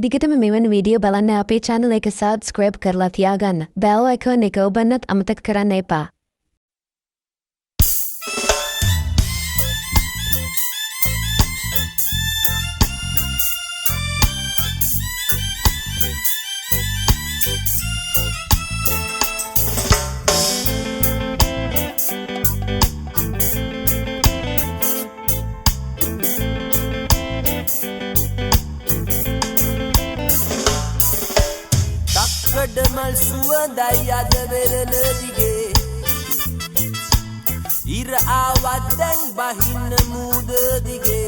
දිගටම මෙවැනි වීඩියෝ බලන්න අපේ channel එක subscribe කරලා තියාගන්න. bell icon එක ඔබන්නත් අමතක කරන්න එපා. Mal suandai ada verele dige ira awat dan bahin muda dige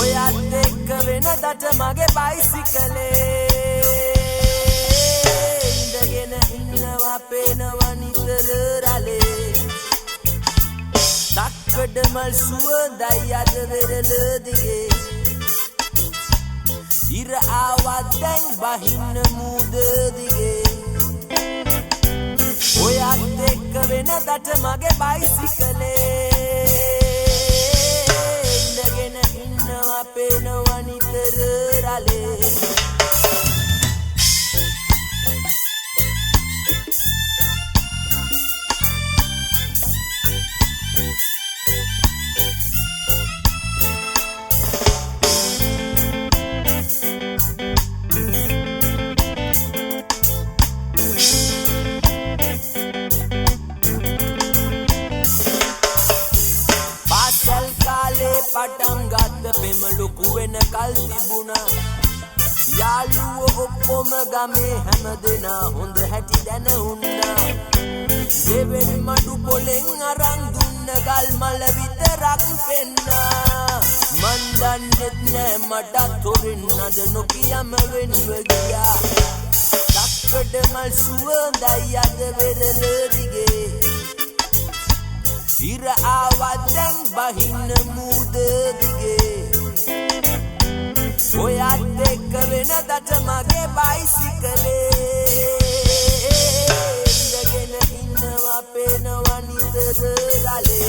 oyat ek vena data mage bicycle indagena innawa penawa nitara rale takkada mal suandai ada verele dige ira awat dan bahin muda dige oyat ek vena data mage bicycle indagena innawa penawa nitara rale පටන්ගත්ත පෙම ලොකු වෙන කල් තිබුණා යාළුවෝ ඔක්කොම ගමේ හැම දෙනා හොඳ හැටි දැන උන්නා දෙවෙනි මඩු පොලෙන් අරන් දුන්න ගල් මල විතරක් පෙන්නා මන් දන්නෙත් නෑ මටත් හොරින් අද නොකියම වෙන්ව ගියා දක්කඩ මල් සුවඳයි අද වෙරළ දිගේ ira awat dan bahin muda dige oyat ek vena data mage bicycle indagena innawa penawa nitara rale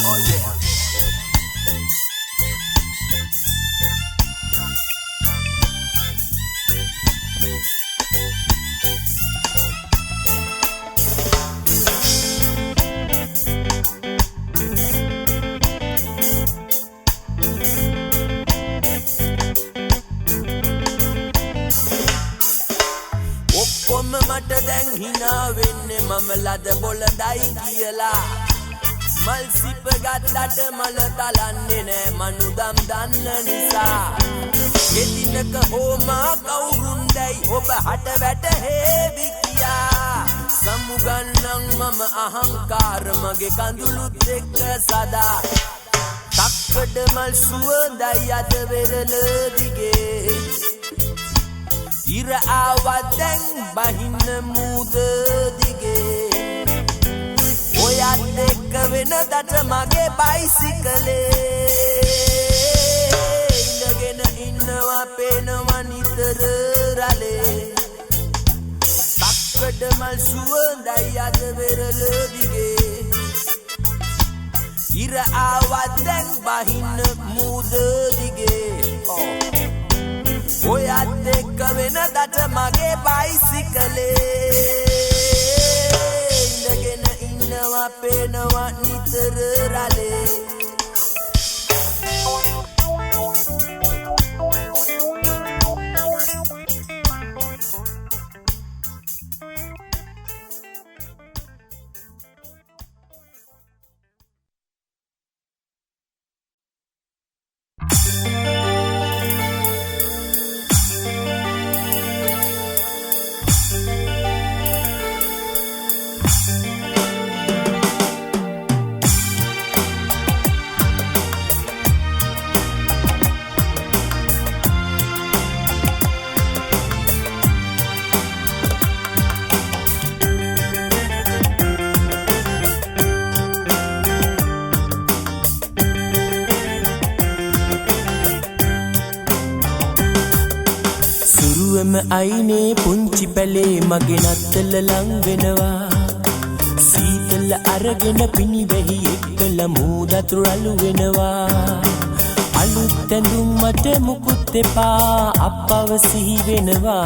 oh yeah මට දැන් හිනා වෙන්නේ මම ලද බොළඳයි කියලා මල් සිප ගත්තට මල තලන්නේ නෑ මනුදම් දන්න නිසා ගෙදිනක හෝමා කවුරුන්දයි ඔබ හට වැටහෙවි කියා සමුගන්නම් මම අහංකාර මගේ කඳුළුත් එක්ක සදා තක්කඩ මල් සුවඳයි අද වෙරළ දිගේ ira awat dan bahin muda dige oyat ek vena data mage bicycle indagena innawa penawa nitara rale takkada mal suwandai ada verala dige ira awat dan bahin muda dige oyat ek vena data mage bicycle indagena innawa penawa nitara rale අයිනේ පුංචි පැලේ මගේ නත්තල ලං වෙනවා සීතල අරගෙන පිණි වෙහි එක්කල මූදතුරු අලු වෙනවා අලුත් ඇඳුම් මට මුකුත් එපා අප්පව සිහි වෙනවා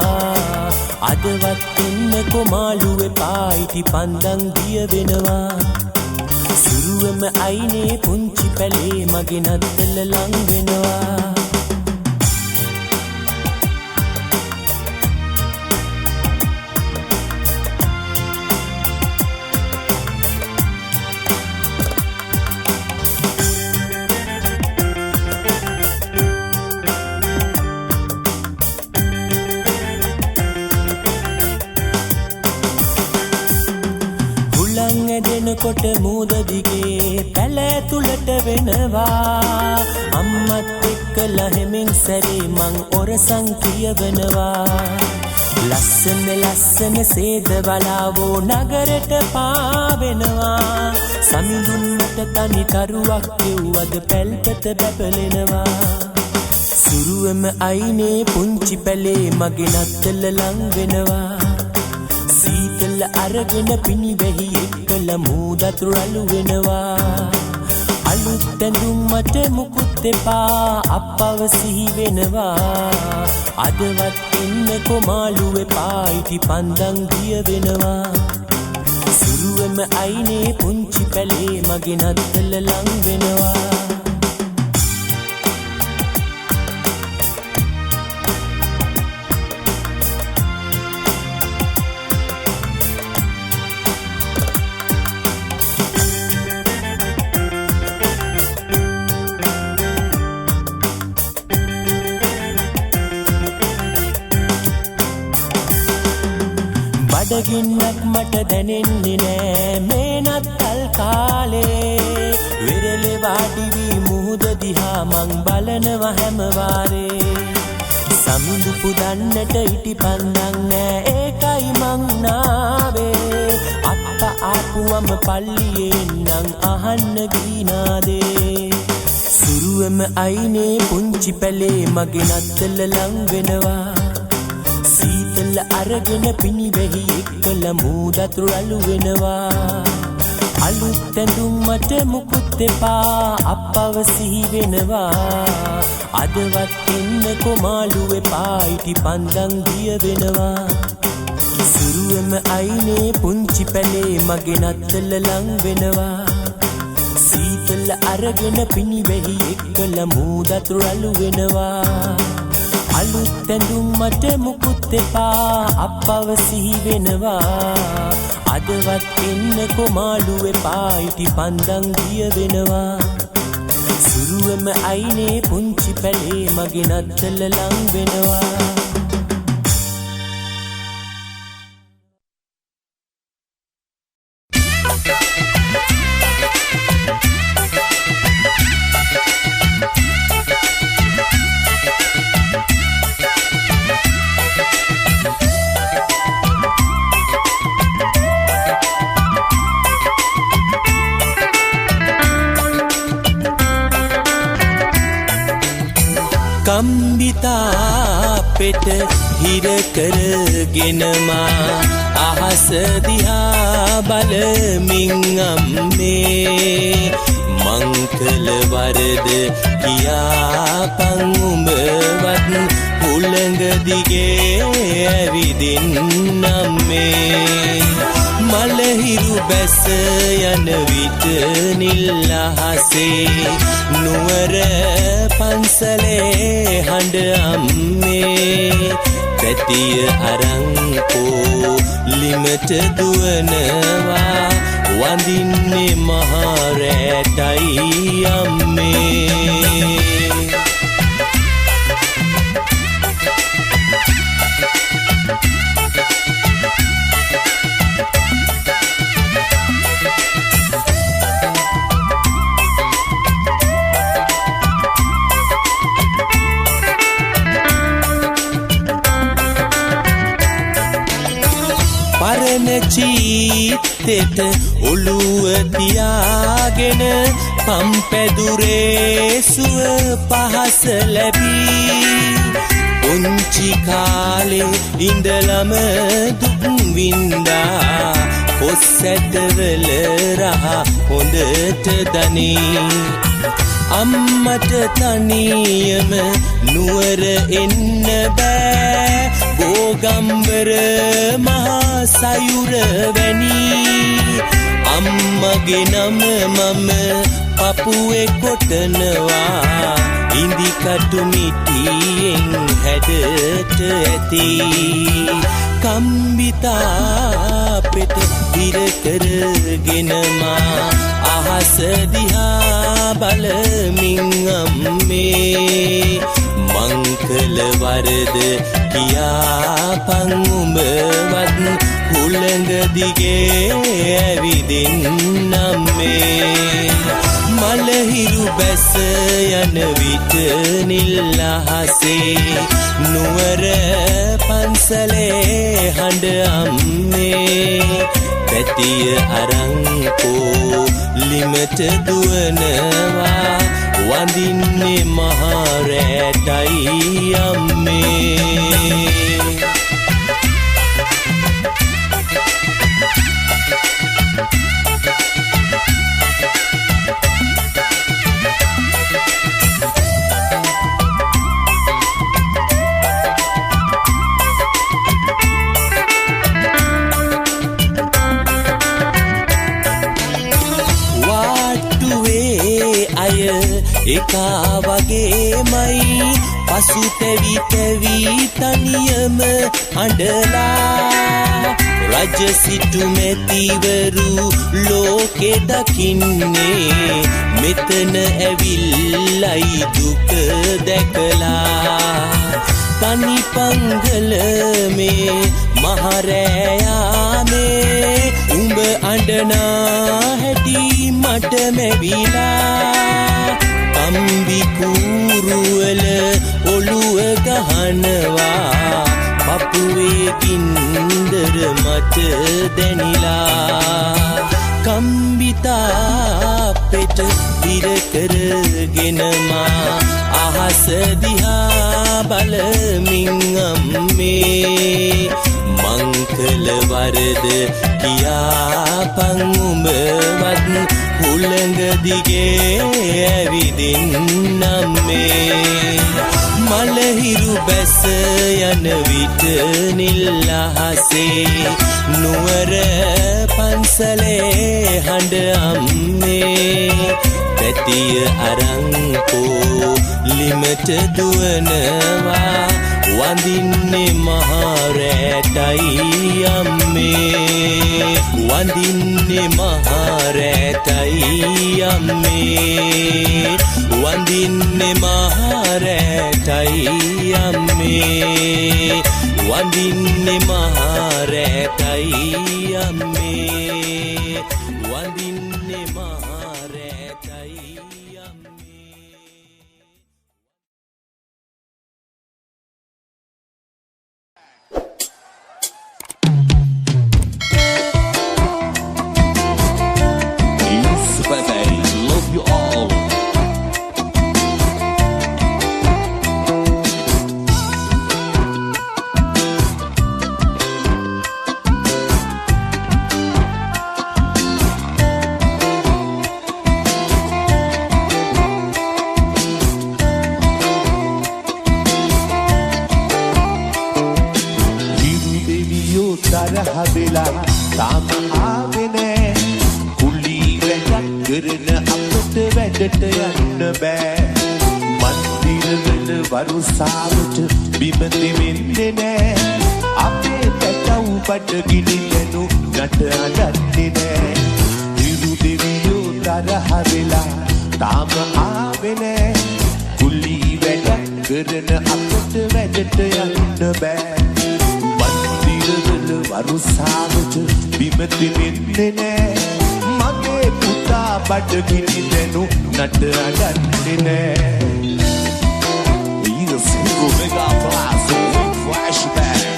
අදවත් එන්නකො මාළු එපා ඉටි පන්දන් දිය වෙනවා සුරුවම අයිනේ පුංචි පැලේ මගේ නත්තල ලං වෙනවා කොට මූද දිගේ පැල තුලට වෙනවා අම්මත් එක්කලා හැමින් සැරේ මං ඔරසන් කියවනවා ලස්සන ලස්සන සේද බලාවෝ නගරට පාවෙනවා සමිඳුන්ට තනි තරුවක් කිව්වද පැල්පත බැබලෙනවා සුරුවම අයිනේ පුංචි පැලේ මගේ නත්තල ලං වෙනවා සීතල අරගෙන පිණි වෙහි එක්කල මූදතුරු අලු වෙනවා අලුත් ඇඳුම් මට මුකුත් එපා අප්පව සිහි වෙනවා අදවත් එන්නකො මාළු එපා ඉටි පන්දන් දිය වෙනවා සුරුවම අයිනේ පුංචි පැලේ මගේ නත්තල ලං වෙනවා බඩගින්නක් මට දැනෙන්නේ නෑ මේ නත්තල් කාලේ විරලේ වාඩි වී මුහුද දිහා මං බලනවා හැම වාරේ සමිඳු පුදන්නට ඉටි පන්දන් නෑ ඒකයි මං නාවේ අප්පා ආපුවම පල්ලියේ නම් අහන්න ගීනාදේ සුරුවම අයිනේ පුංචි පැලේ මගේ නත්තල ලං වෙනවා සීතල අරගෙන පිණි වෙහි එක්කල මූදතුරු අලු වෙනවා අලුත් ඇඳුම් මට මුකුත් එපා අප්පව සිහි වෙනවා අදවත් එන්නකො මාළු එපා ඉටි පන්දන් දිය වෙනවා සුරුවම අයිනේ පුංචි පැලේ මගේ නත්තල ලං වෙනවා සීතල අරගෙන පිණි වෙහි එක්කල මූදතුරු අලු වෙනවා අලුත් ඇඳුම් මට මුකුත් එපා අප්පව සිහි වෙනවා අදවත් එන්නකො මාළු එපා ඉටි පන්දන් දිය වෙනවා සුරුවම අයිනේ පුංචි පැලේ මගේ නත්තල ලං වෙනවා කම්බිතා පෙට හිර කරගෙනමා අහස දිහා බලමින් අම්මේ මංකල වරද කියාපන් උඹවත් උළඟ දිගේ ඇවිදින් අම්මේ මලහිරු බැස යන විට නිල් අහසේ නුවර පන්සලේ හඬ අම්මේ පැතිය අරංකෝ ලිමට දුවනවා වඳින්නේ මහරැටයි අම්මේ චීතෙට ඔළුව තියාගෙන පම්පැදුරේ සුව පහස ලැබී පුංචි කාලේ ඉඳලම දුක් වින්දා කොස්සැටවල රහ හොඳට දනී අම්මට තනියම නුවර එන්න බෑ ගෝගම්බර මහා සයුර වැනි අම්මගේ නම මම පපුවේ කොටනවා ඉන්දි කටු මිටියෙන් හැඩට ඇති කම්බිතා පෙට දිර කරගෙන මා අහස දිහා බලමින් අම්මේ මංකල වරද කියාපන් උඹවත් හුළඟ දිගේ ඇවිදින් අම්මේ මලහිරු බැස යන විට නිල් අහසේ නුවර පන්සලේ හඬ අම්මේ පැටිය අරංකෝ ලිමට දුවනවා වඳින්නේ මහා රැටයි අම්මේ එකා වගේමයි පසු තැවි තැවි තනියම අඬලා රජ සිටු මැතිවරු ලෝකෙ දකින්නේ මෙතන ඇවිල්ලයි දුක දැකලා තනි පංගල මේ මහරෑයාමේ උඹ අඬනා හැටි මට මැවිලා කම්බි කූරුවල ඔළුව ගහනවා පපුවේ ගින්දර මට දැනිලා කම්බිතා පෙට දිර කරගෙන මා අහස දිහා බලමින් අම්මේ මංකල වරද කියාපන් උඹවත් හුළඟ දිගේ ඇවිදින් අම්මේ මලහිරු බැස යන විට නිල් අහසේ නුවර පන්සලේ හඬ අම්මේ පැටිය අරංකෝ ලිමට දුවනවා වඳින්නේ මහා රැටයි අම්මේ වඳින්නේ මහා රැටයි අම්මේ වඳින්නේ මහා රැටයි අම්මේ වඳින්නේ මහා රැටයි අම්මේ වඳින්නේ මහා රැටයි අම්මේ Love you all. හදලා තාම ආවේ නෑ කුලි වැඩක් කරන අපට වැඩට යන්න බෑ මන්දිරවල වරුසාවට බිම දෙමින්නේ නෑ අපේ පැටව් බඩගිනි යනු නට අඩන්නේ නෑ දිරු දෙවියෝ තරහ වෙලා තාම ආවේ නෑ කුලි වැඩක් කරන අපට වැඩට යන්න බෑ වරුසාවට බිම දෙමින්නේ නෑ මගේ පුතා බඩගිනි දෙනු නට අඩන්නේ නෑ You single mega blast flashback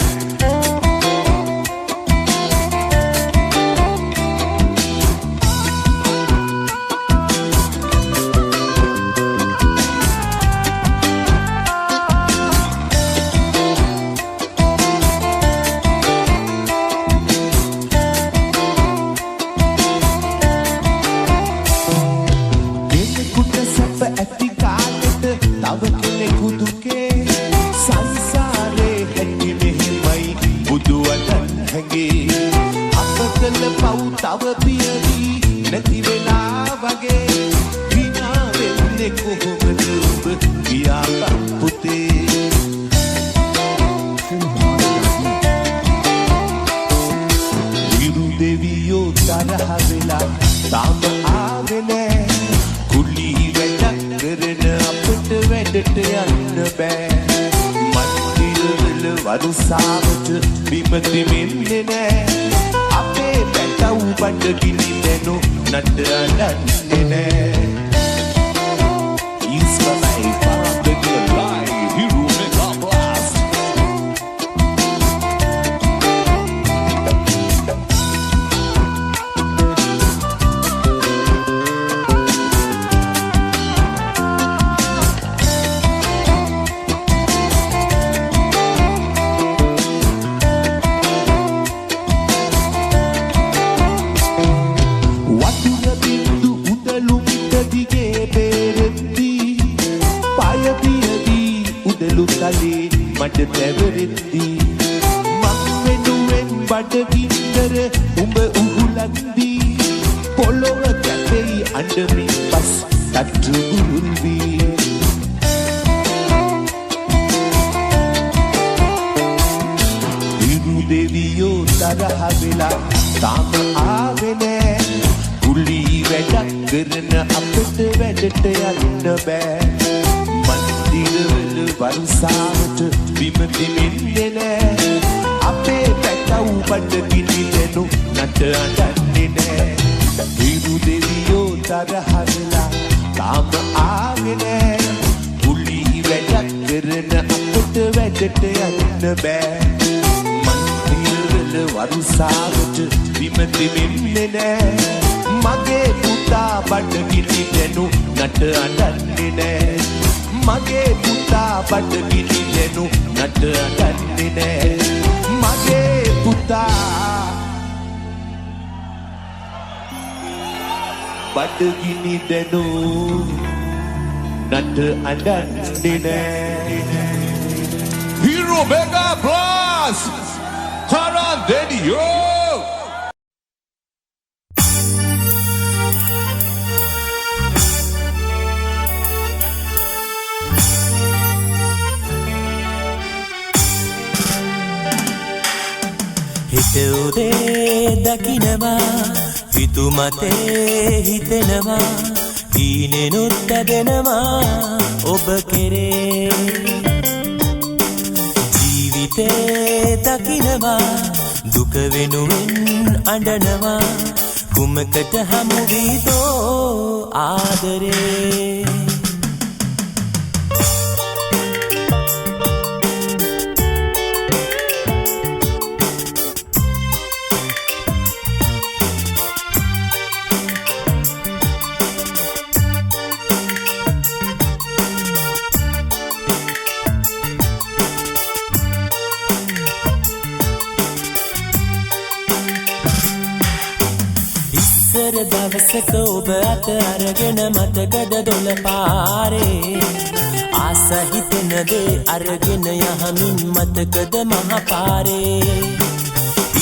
තව පියවි නැති වෙලා වගේ විනා වෙන්නේ කොහොමද ඔබ කියාපන් පුතේ විරු දෙවියෝ තරහ වෙලා තාම ආවේ නෑ කුලි වැඩක් කරන අපට වැඩට යන්න බෑ මන්දිරවල වරුසාවට බිම දෙමින්නේ නෑ අපේ පැටව් බඩගිනි දැනු නට අඬන්නේ නෑ It's my life, I'm the good life, Hero Mega Blast මට තැවරෙද්දී මං වෙනුවෙන් බඩගින්නර උඹ උහුලන්දී පොළොව කැපෙයි අඬමින් පස් තට්ටු ගුරුල් වී විරු දෙවියෝ තරහ වෙලා තාම ආවේ නෑ කුලි වැඩක් කරන අපට වැඩට යන්න බෑ මන්දිරවල වරුසාවට බිම දෙමින්නේ නෑ අපේ පැටව් බඩගිනි දැනු නට අඬන්නේ නෑ විරු දෙවියෝ තරහ වෙලා තාම ආවේ නෑ කුලි වැඩක් කරන අපට වැඩට යන්න බෑ මන්දිරවල වරුසාවට බිම දෙමින්නේ නෑ මගේ පුතා බඩගිනි දැනු නට අඬන්නේ නෑ මගේ පුතා බඩගිනි දැනු නට අඬන්නේ නෑ මගේ පුතා බඩගිනි දැනු නට අඬන්නේ නෑ Hero Mega Blast Karan Dedio හිත උදේ දකිනවා හිතු මතේ හිතෙනවා ඊනෙනුත් ඇදෙනවා ඔබ කෙරේ ජීවිතේ දකිනවා දුක වෙනුවෙන් අඬනවා කුමකට හමු වීදෝ ආදරේ දවසක ඔබ අත අරගෙන මතකද දොළ පාරේ ආස හිතෙන දේ අරගෙන යහමින් මතකද මහ පාරේ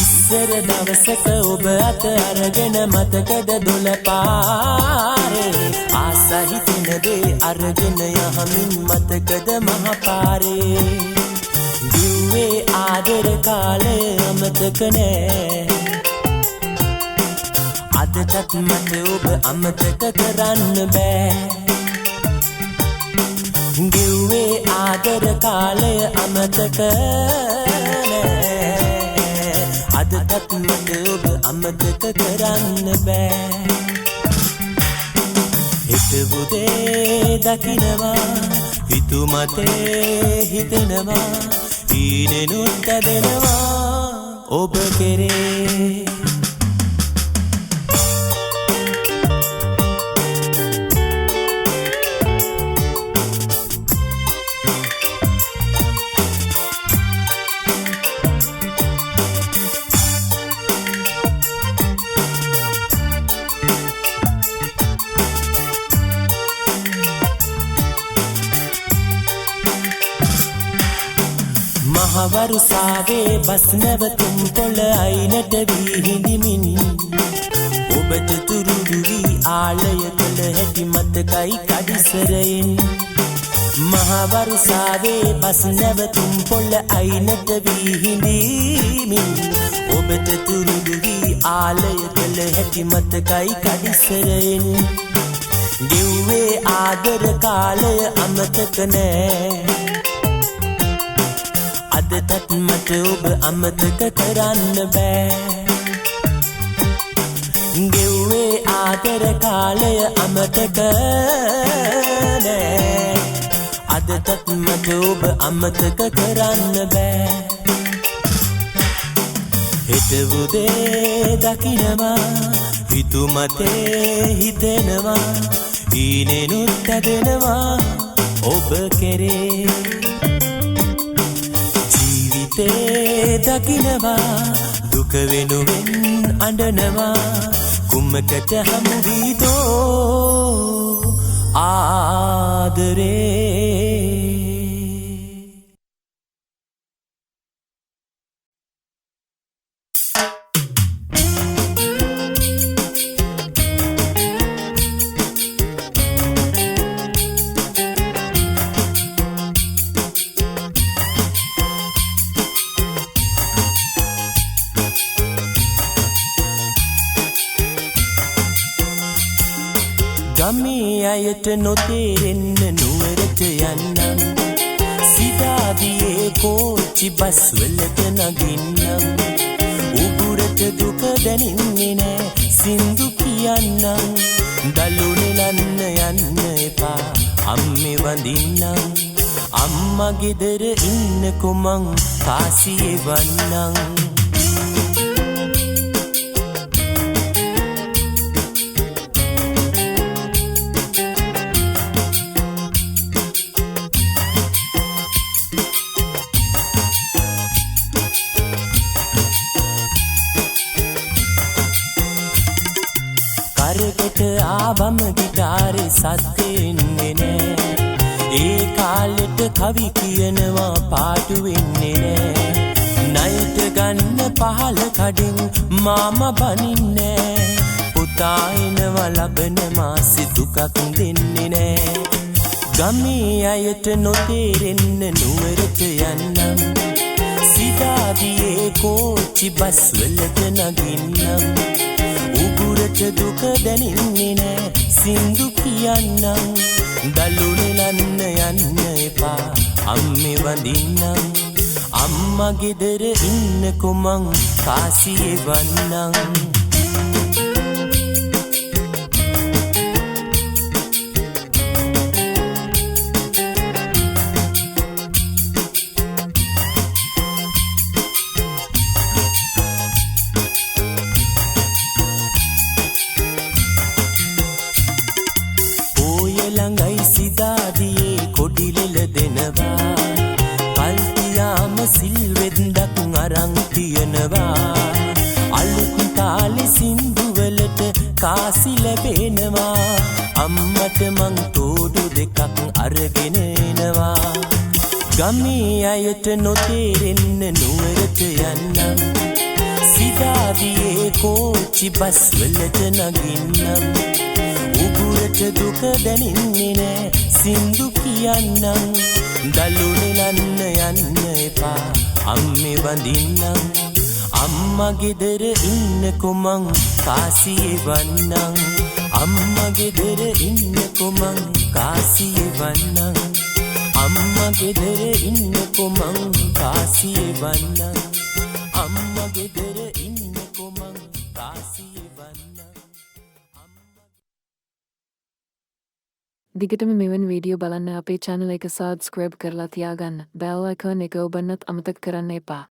ඉස්සර දවසක ඔබ අත අරගෙන මතකද දොළ පාරේ ආස හිතෙන දේ අරගෙන යහමින් මතකද මහ පාරේ දිව්වේ ආදර කාලේ අමතක නෑ අදටත් මට ඔබ අමතක කරන්න බෑ ගෙව්වේ ආදර කාලය අමතක නෑ අදටත් මට ඔබ අමතක කරන්න බෑ හිත උදේ දකිනවා හිතු මතේ හිතෙනවා ඊනෙනුත් ඇදෙනවා ඔබ කෙරේ මහවරුසාවේ බස් නැවතුම් පොළ අයිනට වී හිඳිමින් ඔබට තුරුදු වී ආලය කළ හැටි මතකයි කඩිසරයෙන් මහවරුසාවේ පස් නැවතුම් පොළ අයිනට වී හිඳීමින් ඔබට තුරුදු වී ආලය කළ හැටි මතකයි කඩිසරයෙන් ගෙව්වේ ආදර කාලය අමතක නෑ අදටත් මට ඔබ අමතක කරන්න බෑ ගෙව්වේ ආදර කාලය අමතක නෑ අදටත් මට ඔබ අමතක කරන්න බෑ හෙට උදේ දකිනවා හිතුමතේ හිතෙනවා ඊනෙනුත් ඇදෙනවා ඔබ කෙරේ ජීවිතේ දකිනවා දුක වෙනුවෙන් අඬනවා කුමකට හමු වීදෝ ආදරේ ගමේ අයට නොතේරෙන්න නුවරට යන්නම් සිතාදියේ කෝච්චි බස් වලට නගින්නම් උගුරට දුක දැනෙන්නේ නෑ සින්දු කියන්නම් දලුනෙලන්න යන්න එපා අම්මේ වඳින්නම් අම්මා ගෙදර ඉන්නකො මං කාසියේ වන්නම් කරකට ආවම ගිටාරේ සද්දෙන්නේ නෑ ඒ කාලෙට කවි කියනවා පාටු වෙන්නේ නෑ නයිට ගන්න පහල කඩින් මාම බනින්නේ පුතා එනවා ලබන මාසෙ දුකක් දෙන්නේ නෑ ගමේ අයට නොතේරෙන්න නුවරට යන්නම් සිතාදියේ කෝච්චි බස් වලට නගින්නම් උගුරට දුක දැනෙන්නේ නෑ සින්දු කියන්නම් දලුනෙලන්න යන්න එපා අම්මේ වඳින්නම් අම්මා ගෙදර ඉන්නකො මං කාසියේ වන්නම් ළඟයි සිතාදියේ කොඩිලෙල දෙනවා කල්තියාම සිල්වෙන්දක් අරන් තියනවා අලුත් තාලේ සින්දුවලට කාසි ලැබෙනවා අම්මට මං තෝඩු දෙකක් අරගෙන එනවා ගමේ අයට නොතේරෙන්න නුවරට යන්නම් සිතාදියේ කෝච්චි බස් වලට නගින්නම් උගුරට දුක දැනෙන්නේ නෑ සින්දු කියන්නම් දලුනෙලන්න යන්න එපා අම්මේ වඳින්නම් අම්මා ගෙදර ඉන්නකො මං කාසියේ වන්නම් අම්මා ගෙදර ඉන්නකො මං කාසියේ වන්නම් අම්මා ගෙදර ඉන්නකො මං කාසියේ වන්නම් අම්මා ගෙදර ඉන්නකො මං කාසියේ වන්නම් දිගටම මෙවන් වීඩියෝ බලන්න අපේ channel එක subscribe කරලා තියාගන්න. bell icon එක ඔබන්නත් අමතක කරන්න එපා.